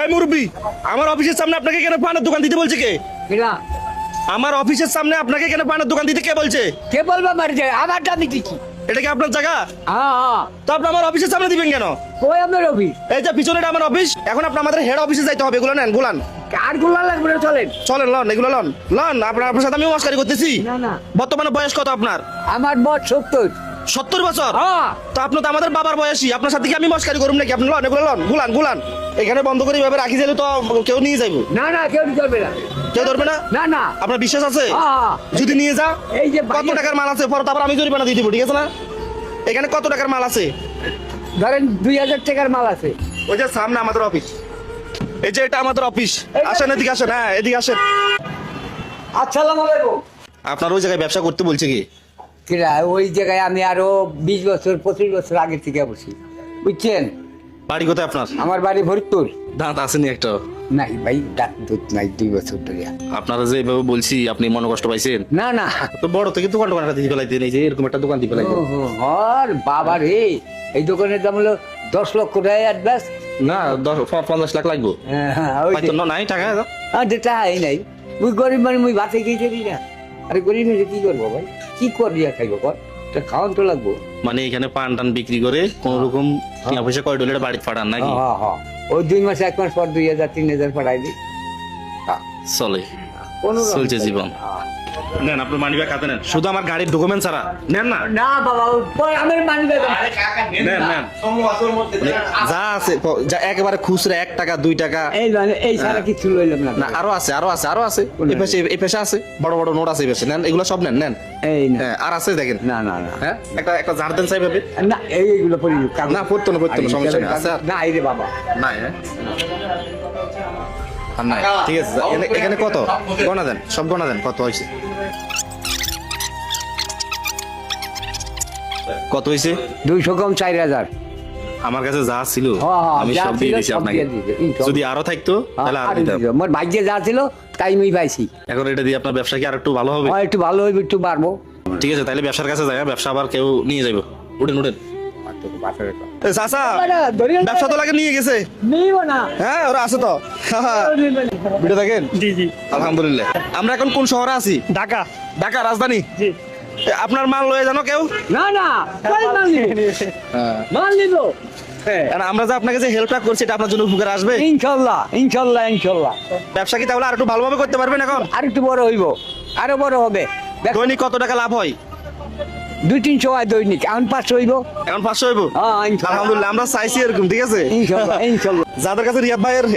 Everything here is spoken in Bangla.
এই মুরব্বি, আমার অফিসের সামনে আপনাকে কেন পানের দোকান দিতে বলছে কে? কিনা আমার অফিসের সামনে আপনাকে কেন পানের দোকান দিতে কে বলছে? কে বলবো মারি যায় আমার দামি কি এটা কি আপনার জায়গা? হ্যাঁ তো আপনি আমার অফিসের সামনে দিবেন কেন? কই আমার অফিস এই যে পিছনে এটা আমার অফিস। এখন আপনি আমাদের হেড অফিসে যাইতে হবে। এগুলো নেন, গুলান। কার গুলা লাগবে না চলেন চলেন, লন এগুলো লন লন। আপনার সাথে আমিও মস্কারি করতেছি। না না বর্তমানে বয়স কত আপনার? আমার বয়স 70 70 বছর? হ্যাঁ তো আপনি তো আমাদের বাবার বয়সী। আপনার সাথে কি আমি মস্কারি করুম নাকি? আপনি লন এগুলো লন, গুলান গুলান। এখানে বন্ধ করে এভাবে রাখি যাইলে তো কেউ নিয়ে যাইবো। না না কেউ চলবে না কেউ ধরবে না? না না আপনার বিশ্বাস আছে? হ্যাঁ যদি নিয়ে যা, এই যে কত টাকার মাল আছে পরে তারপর আমি জরিমানা দিয়ে দিব, ঠিক আছে না? এখানে কত টাকার মাল আছে? ধরেন 2000 টাকার মাল আছে ওই যে সামনে আমাদের অফিস। এই যে এটা আমাদের অফিস। আসেন এদিকে আসেন। হ্যাঁ এদিকে আসেন। আসসালামু আলাইকুম আপনার ওই জায়গায় ব্যবসা করতে বলছে কি? কিরা ওই জায়গায় আমি আরো 20 বছর 25 বছর আগে থেকে বসি বুঝছেন। বাড়ি কোথায় আপনার? আমার বাড়ি ফরিদপুর। দাঁত আসেনি একটা? নাই ভাই দাঁত দুধ নাই 2 বছর ধরে। আপনারা যে এভাবে বলছি আপনি মনে কষ্ট পাইছেন? না না তো বড় থেকে দোকান টোকান একটা দিয়ে ফেলাইতেন। এই যে এরকম একটা দোকান দিয়ে ফেলাইতেন। আর বাবা রে এই দোকানের দাম হলো 10 লক্ষ টাকা অ্যাডভান্স। না 50 লাখ লাগবো। হয়তো নাই টাকা। যেটা এই নাই মুই গরিব মানে মুই ভাতে খেয়ে চলি না। আরে গরিব হলে কি করবো ভাই, কি করিয়া খাইবো কর, তা খাওয়ান তো লাগবো। মানে এখানে পান টান বিক্রি করে কোন রকম টিয়া পয়সা কয় ডলার বাড়িতে পাঠান নাকি? হ্যাঁ হ্যাঁ ওই 2 মাস 1 মাস পর 2000 3000 পাঠাই দি। চলে, কোনো রকম চলছে জীবন। হ্যাঁ। নেন আপনার মানি ব্যাগ হাতে নেন। শুধু আমার গাড়ির ডকুমেন্ট ছাড়া নেন না। না বাবা ওই আমার মানবে নেন নেন। যা আছে যা একেবারে খুচরা 1 টাকা 2 টাকা। এই মানে এই সারা কিছু লইলাম না না আরো আছে আরো আছে আরো আছে। এই পেশে আছে বড় বড় নোট আছে এই পেশে। নেন এগুলো সব নেন নেন। এই না হ্যাঁ আর আছে দেখেন। না না না হ্যাঁ একটা একটা ঝাড় দেন চাই ভাবে। না এইগুলো পড়ি না পড়তো না সমস্যা নেই। আচ্ছা না এই রে বাবা নাই হ্যাঁ আর নাই। ঠিক আছে এখানে কত গণা দেন, সব গণা দেন কত হয়েছে। কত হয়েছে? 200 কম 4000। আমার কাছে যা ছিল আমি যা সব দিয়ে ছিল দিয়েছি সব আপনাকে। দিয়ে দিয়েছি, ইনশাআল্লাহ। যদি আরো থাকতো তাহলে আরো দিতাম। মোর ভাগ্যে যা ছিল তাই আমি পাইছি। এখন এটা দিয়ে আপনার ব্যবসা কি আর একটু ভালো হবে? হয় একটু ভালো হইবে একটু বাড়বো। ঠিক আছে তাহলে ব্যবসার কাছে যাই। ব্যবসা আবার কেউ নিয়ে যাইবো। উঠেন উঠেন। এ চাচা ব্যবসা তো লাগে নিয়ে গেছে। নিব না হ্যাঁ ওরা আছে তো। ভিডিও দেখেন? জি জি আলহামদুলিল্লাহ। আমরা এখন কোন শহরে আছি? ঢাকা। ঢাকা রাজধানী। জি আপনার মাল লয়ে জানো কেউ? না না কই মাল নিব মাল নিব আর আমরা যে আপনাকে যে হেল্পটা করছি এটা আপনার জন্য উপকার আসবে ইনশাআল্লাহ ইনশাআল্লাহ ইনশাআল্লাহ। ব্যবসা কি তাহলে আর একটু ভালোভাবে করতে পারবেন এখন? আর একটু বড় হইব আরো বড় হবে। দৈনিক কত টাকা লাভ হয়? 200-300 হয় দৈনিক এখন 500 হইব। এখন 500 হইব? হ্যাঁ ইনশাআল্লাহ আলহামদুলিল্লাহ আমরা চাইছি এরকম। ঠিক আছে ইনশাআল্লাহ ইনশাআল্লাহ। যাদের কাছে রিয়াদ ভাইয়ের